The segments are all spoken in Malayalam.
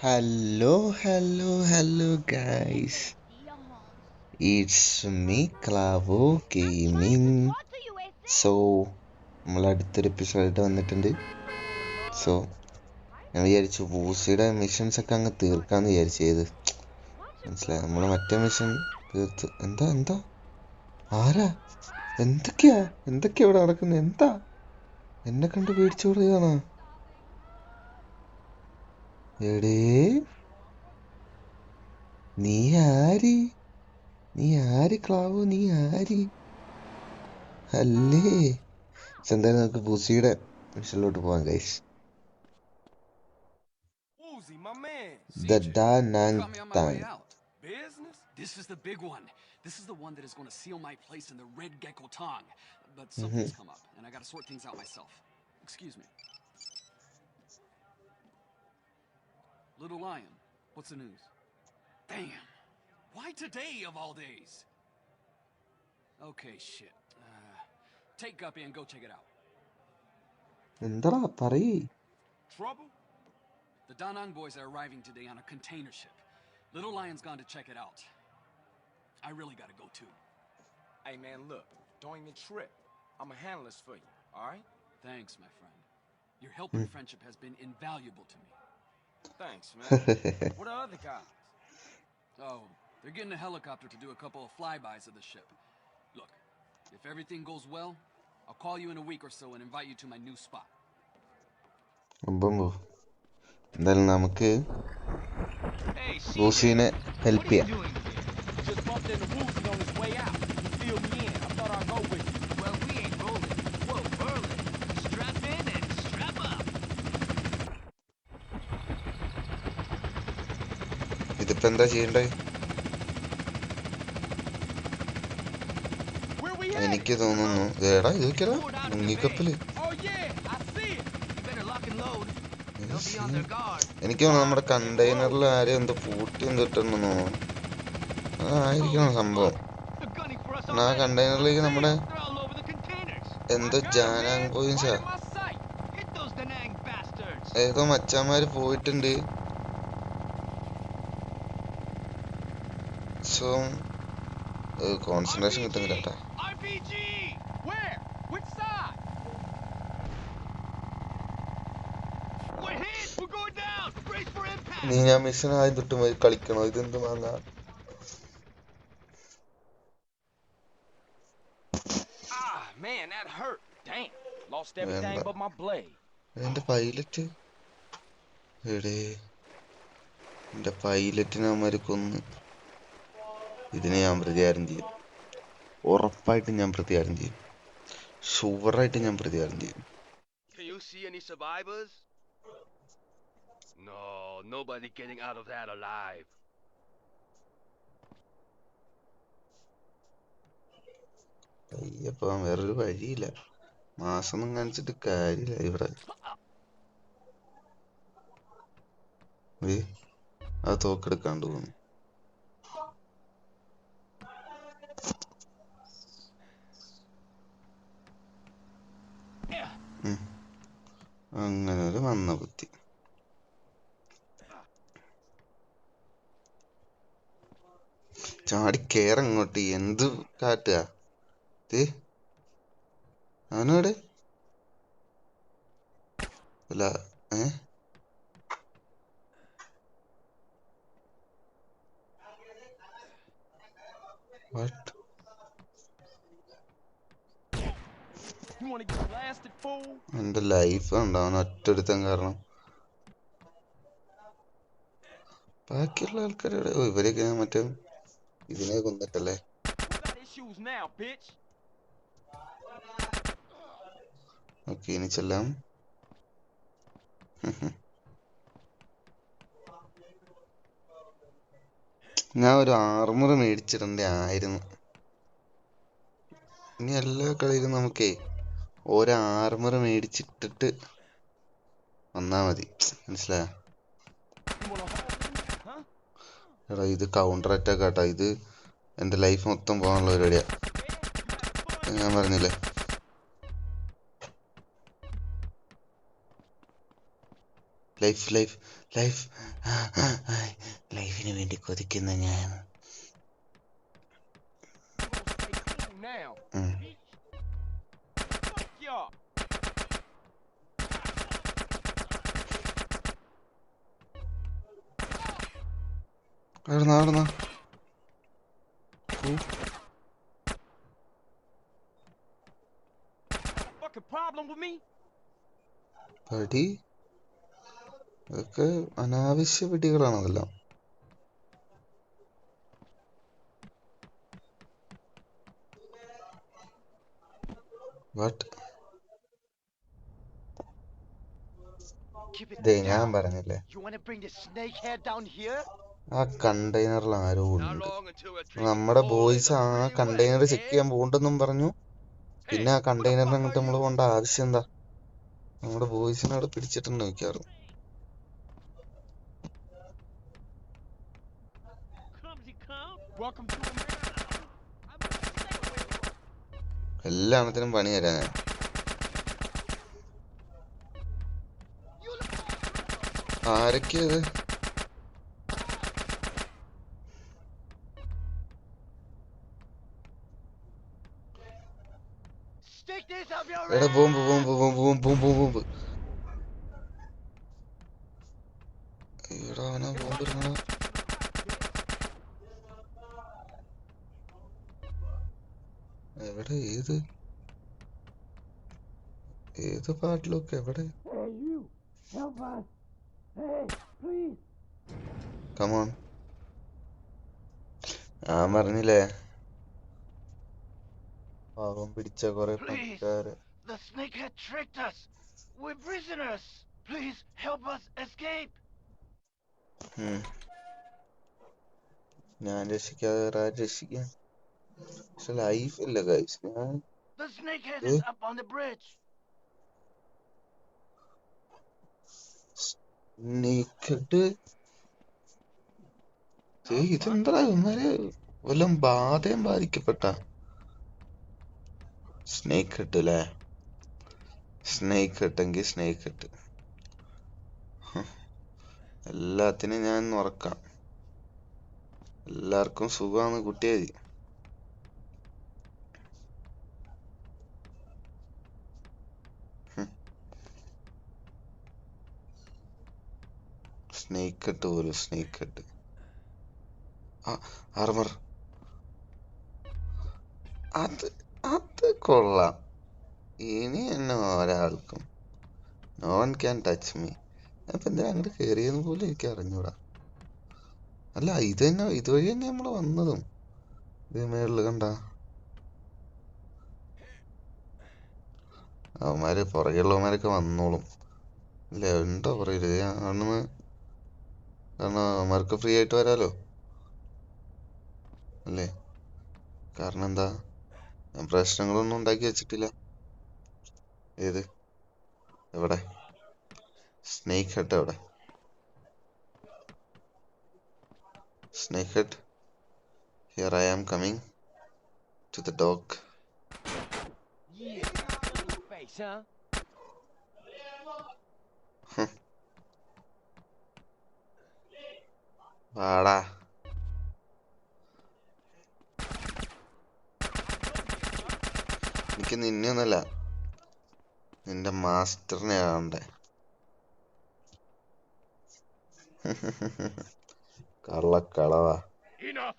Hello guys. It's me Clavo Gaming. So നമ്മൾ അടുത്തൊരു എപ്പിസോഡായിട്ട് വന്നിട്ടുണ്ട്. സോ ഞാൻ വിചാരിച്ചു ബൂസിയുടെ മിഷൻസ് ഒക്കെ അങ്ങ് തീർക്കാന്ന് വിചാരിച്ചത്. മനസ്സിലായി, നമ്മൾ മറ്റേ മിഷൻ തീർത്ത്. എന്താ ആരാ എന്തൊക്കെയാ ഇവിടെ നടക്കുന്നത്? എന്താ എന്നെ കണ്ട് പേടിച്ചു പറയുകയാണോ? എടേ നീ ആര് ക്ലാവോ? നീ ആര് അല്ലേ? എന്തായാലും നമുക്ക് ബൂസിയുടെ മിഷനിലോട്ട് പോവാം guys. The Da Nang Tang. This is the big one. This is the one that is going to seal my place in the Red Gecko Tong. But something's come up, and I got to sort things out myself. Excuse me. Little Lion, what's the news? Damn. Why today of all days? Okay, shit. Take Guppy and go check it out. എന്താടാ പറയ്. Trouble? The Da Nang boys are arriving today on a container ship. Little Lion's gone to check it out. I really gotta go too. Hey man, look, don't even trip. I'ma handle this for you, alright? Thanks, my friend. Your help and friendship has been invaluable to me. Thanks, man. What are other guys? Oh, they're getting a helicopter to do a couple of flybys of the ship. Look, if everything goes well, I'll call you in a week or so and invite you to my new spot. എന്തായാലും നമുക്ക് ബൂസിനെ ഹെൽപ്പ് ചെയ്യാം. Just bumped into Woozy on his way out. He filled me in. I thought I'd go with you. Well, we ain't rolling. Whoa, Berlin. Strap in and strap up. ഇതിപ്പോ എന്താ ചെയ്യണ്ടേ? എനിക്ക് തോന്നുന്നു ഏടാ ഇതൊക്കെയാ മുങ്ങിക്കപ്പല്. എനിക്ക് തോന്നുന്നു നമ്മുടെ കണ്ടെയ്നറിൽ ആരെയും എന്തോ പൂട്ടി എന്തിട്ടെന്ന് തോന്നുന്നു. അതായിരിക്കണം സംഭവം. ആ കണ്ടെയ്നറിലേക്ക് നമ്മുടെ എന്തോ ജാനാങ് പോയിൻസാ ഏതോ മച്ചാന്മാര് പോയിട്ടുണ്ട്. സോ കോൺസെൻട്രേഷൻ കിട്ടുന്നില്ല കേട്ടാ. നീ ഞാൻ മിഷൻ ആദ്യം തൊട്ട് പോയി കളിക്കണോ? ഇതെന്ത് വാങ്ങാ? Man, that hurt. Damn. Lost everything but my blade. എന്റെ പൈലറ്റ് എടേ, എന്റെ പൈലറ്റിനെ അവന്മാര് കൊന്ന്. ഇതിനെ ഞാൻ പ്രതികാരം ചെയ്യും. ഉറപ്പായിട്ടും ഞാൻ പ്രതികാരം ചെയ്യും. ഷുവറായിട്ട് ഞാൻ പ്രതികാരം ചെയ്യും. Can you see any survivors? No, nobody getting out of that alive. Ayyappa വേറൊരു വഴിയില്ല. മാസമൊന്നും കാണിച്ചിട്ട് കാര്യമില്ല. ഇവിടെ അത് തോക്കെടുക്കാണ്ട് പോകുന്നു. അങ്ങനെ ഒരു വന്ന ബുദ്ധി. ചാടി കേറങ്ങോട്ട്. എന്ത് കാട്ടുക അവനോട് അല്ല. വാട്ട്? എന്റെ ലൈഫ് ഉണ്ടാവണം ഒറ്റൊരുത്തൻ കാരണം. ബാക്കിയുള്ള ആൾക്കാരുടെ ഇവരൊക്കെ മറ്റേ ഇതിനെ കൊന്നിട്ടല്ലേ. ഓക്കെ, ഇനി ചെല്ലാം. ഞാൻ ഒരു ആർമർ മേടിച്ചിട്ടുണ്ടായിരുന്നു. ഇനി എല്ലാ കളിയിലും നമുക്കേ ഓരോ ആർമർ മേടിച്ചിട്ടിട്ട് വന്നാ മതി. മനസ്സിലായോ? എടാ ഇത് കൗണ്ടർ അറ്റാക്ക് ആട്ടാ. ഇത് എന്റെ ലൈഫ് മൊത്തം പോകാനുള്ള പരിപാടിയാ. ഞാൻ പറഞ്ഞില്ലേ. ലൈഫിന് വേണ്ടി കൊതിക്കുന്ന ഞാൻ. Now, ഉം. y'all. എവിടുന്നാ Fucking problem with me? പടി? ഇതൊക്കെ അനാവശ്യ പിടികളാണ് അതെല്ലാം. Keep it ഞാൻ down. പറഞ്ഞില്ലേ, You want to bring the snakehead down here? ആ കണ്ടെയ്നറിൽ ആരോ How ഉണ്ട്. long until we're drinking നമ്മുടെ coal in ബോയ്സ് the ആ free container West, check eh? ചെയ്യാൻ പോകണ്ടെന്നും പറഞ്ഞു. പിന്നെ ആ Hey, who the കണ്ടെയ്നറിന് fuck അങ്ങോട്ട് are നമ്മൾ you? പോകേണ്ട ആവശ്യം എന്താ? നമ്മുടെ ബോയ്സിനെ അവിടെ പിടിച്ചിട്ടുണ്ട് മിക്കവാറും. Welcome to America. എല്ലാത്തിനും പണി തരാൻ ഞാൻ. ആരൊക്കെയത്? Stick this up your എടാ ass! ബോംബ്. എടാ അവനാ ബോംബ് ഇടുന്നടാ. എവിടെ? ഏത് പാട്ടിലൊക്കെ എവിടെ? Hey, you. Help us. Hey, please. Come on. ഞാൻ പറഞ്ഞില്ലേ, പാവം പിടിച്ച കൊറേ പണിക്കാര്. The snakehead tricked us. We're prisoners. Please help us escape. ഞാൻ രക്ഷിക്കാതെ വേറെ ആര് രക്ഷിക്കാൻ? പക്ഷെ ലൈഫ് ഇല്ല guys. The snakehead is up on the bridge. ഇതെന്താ ഇവന്മാര് വല്ലതും ബാധയും ബാധിക്കപ്പെട്ട? സ്നേക്ക് ഹെഡ് അല്ലേ? സ്നേക്ക് ഹെട്ടെങ്കിൽ സ്നേക്ക് ഹെഡ്. എല്ലാത്തിനും ഞാൻ ഉറക്കാം. എല്ലാവർക്കും സുഖമാണ് കുട്ടിയായി. സ്നേക്ക് ഹെഡ് പോലും സ്നേക്ക് ഹെഡ്. ആർമർ അത് കൊള്ളാം. ഇനി എന്നെ ഒരാൾക്കും no one can touch me. അപ്പൊ എന്തിനാ അങ്ങോട്ട് കയറിയെന്ന് പോലും എനിക്ക് അറിഞ്ഞൂടാ. അല്ല ഇതുവഴി തന്നെ നമ്മള് വന്നതും. ഇത് മേളില് കണ്ട അവന്മാര് പുറകെയുള്ളവന്മാരൊക്കെ വന്നോളും അല്ലേ? എന്താ പറയരുത് ആണെന്ന്. കാരണം അവന്മാർക്ക് ഫ്രീ ആയിട്ട് വരാലോ അല്ലേ? കാരണം എന്താ, ഞാൻ പ്രശ്നങ്ങളൊന്നും ഉണ്ടാക്കി വെച്ചിട്ടില്ല. ഏത്? എവിടെ? സ്നേക്ക് ഹെഡ് എവിടെ? Snake head, here I am coming to the dog. Yeah. Face, huh? വാടാ. എനിക്ക് നിന്നെ ഒന്നല്ല, നിന്റെ മാസ്റ്ററിനെ കാണണ്ടേ. കള്ളക്കളവാ. Enough!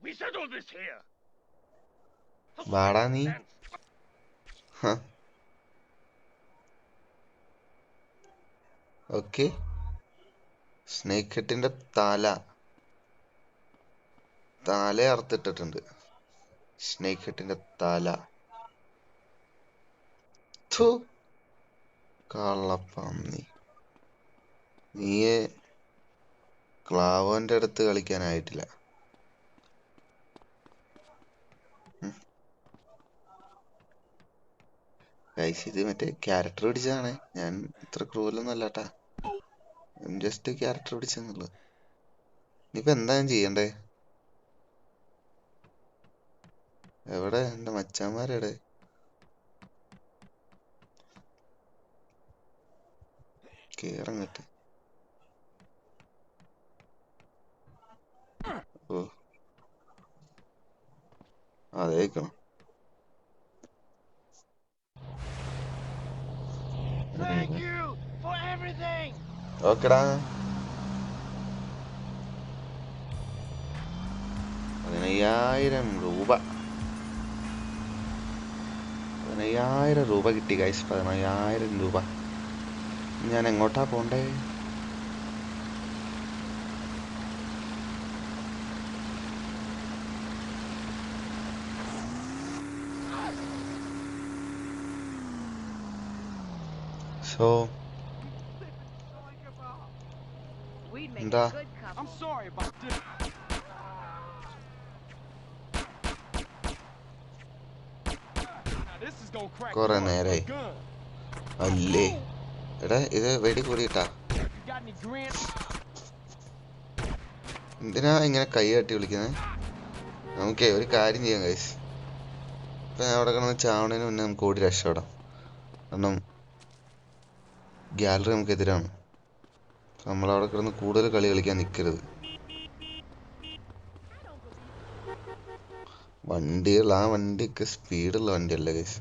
We settled this here! വാടാ നീ. ഓക്കെ, സ്നേക്ക് ഹെഡിന്റെ തല അറുത്തിട്ടിട്ടുണ്ട്. സ്നേക്ക് ഹെഡിന്റെ തല. കള്ളപ്പന്നി. നീയെ ക്ലാവോന്റെ അടുത്ത് കളിക്കാനായിട്ടില്ല. ഇത് മറ്റേ ക്യാരക്ടർ പിടിച്ചതാണ്. ഞാൻ ഇത്ര ക്രൂവലൊന്നും അല്ലാട്ടാ. Just character പിടിച്ചെന്നുള്ളത്. ഇനിയിപ്പോ എന്താ ഞാൻ ചെയ്യണ്ടേ? എവിടെ എന്റെ മച്ചാന്മാരെവിടെ? കേറങ്ങട്ട്. അതേക്കണം. Thank you for everything. ഓക്കെടാ. 15,000 രൂപ. 15,000 രൂപ കിട്ടി ഗൈസ്. 15,000 രൂപ. ഞാൻ എങ്ങോട്ടാ പോണ്ടേ? സോ We'd make എന്താ? a good couple. I'm sorry about this. Now this is gonna crack കുറെ you up. നേരായി. A gun. അല്ലേ എടാ, ഇത് വെടി കൂടിയിട്ടാ. You got any grants? എന്തിനാ ഇങ്ങനെ കൈ തട്ടി വിളിക്കുന്നത്? നമുക്കേ ഒരു കാര്യം ചെയ്യാം ഗൈസ്. ഇപ്പം ഞാൻ അവിടെ കിടന്ന് ചാവണേന് മുന്നേ നമുക്ക് ഓടി രക്ഷപ്പെടാം. കാരണം ഗാലറി നമുക്കെതിരാണ്. നമ്മളവിടെ കിടന്ന് കൂടുതൽ കളി കളിക്കാൻ നിൽക്കരുത്. വണ്ടികൾ, ആ വണ്ടിയൊക്കെ സ്പീഡുള്ള വണ്ടിയല്ല ഗൈസ്.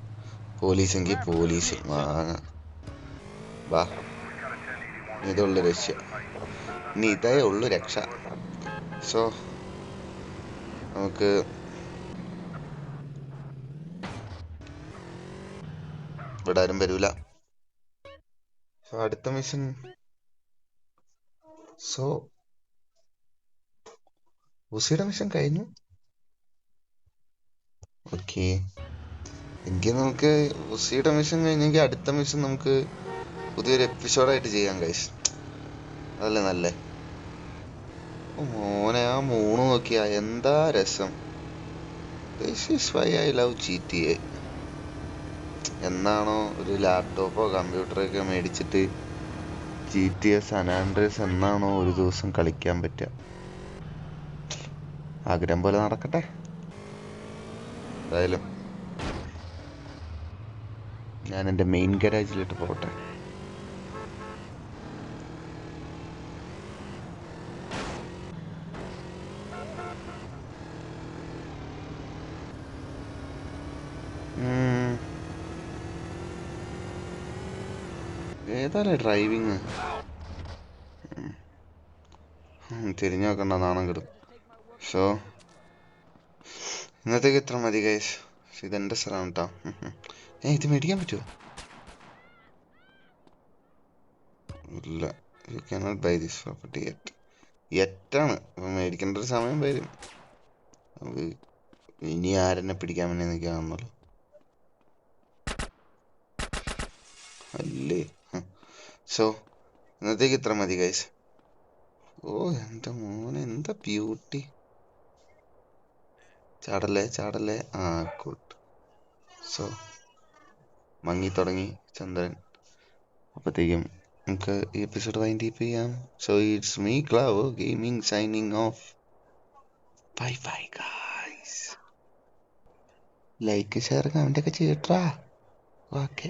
പോലീസെങ്കിൽ പോലീസ് വാങ്ങാം. വാ, ഇതുള്ളു രക്ഷ. ഇനി ഇതേ ഉള്ളു രക്ഷ. സോ നമുക്ക് ഇവിടെ ആരും വരൂല. സോ അടുത്ത മിഷൻ. സോ ഉസിയുടെ മിഷൻ കഴിഞ്ഞു. ഓക്കെ, എങ്കിൽ നമുക്ക് ഉസിയുടെ മിഷൻ കഴിഞ്ഞെങ്കിൽ അടുത്ത മിഷൻ നമുക്ക് പുതിയൊരു എപ്പിസോഡായിട്ട് ചെയ്യാം ഗൈസ്. അതല്ലേ നല്ലേ? മോനെ, ആ 3 നോക്കിയാ എന്താ രസം. This is why I love GTA. എന്നാണോ ഒരു ലാപ്ടോപ്പോ കമ്പ്യൂട്ടറൊക്കെ മേടിച്ചിട്ട് GTA San Andreas എന്നാണോ ഒരു ദിവസം കളിക്കാൻ പറ്റുക. ആഗ്രഹം പോലെ നടക്കട്ടെ. എന്തായാലും ഞാൻ എൻ്റെ മെയിൻ ഗരാജിലിട്ട് പോകട്ടെ. ഏതായാലും ഡ്രൈവിങ് തിരിഞ്ഞു നോക്കണ്ട, നാണം കിടും. സോ ഇന്നത്തേക്ക് ഇത്ര മതി ഗൈസ്. ഇതെൻ്റെ സ്ഥലമാണ് കേട്ടോ. ഇത് മേടിക്കാൻ പറ്റുമോ? ഇല്ല, you cannot buy this property യെറ്റാണ്. അപ്പം മേടിക്കേണ്ട ഒരു സമയം വരും. ഇനി ആരെന്നെ പിടിക്കാൻ വേണ്ടി നിൽക്കാമെന്നല്ലോ അല്ലേ. സോ ഇന്നത്തേക്ക് ഇത്ര മതി ഗൈസ്. ഓ എൻ്റെ മോനെ, എന്താ ബ്യൂട്ടി. ചാടല്ലേ ചാടല്ലേ. ആ ഗുഡ്. സോ മങ്ങി തുടങ്ങി ചന്ദ്രൻ. അപ്പോഴത്തേക്കും നമുക്ക് ഈ എപ്പിസോഡ് വൈൻഡ് അപ്പ് ചെയ്യാം. So it's me clove gaming signing off. Bye bye guys. Like share comment ഒക്കെ ചെയ്യട്ടാ. ഓക്കെ.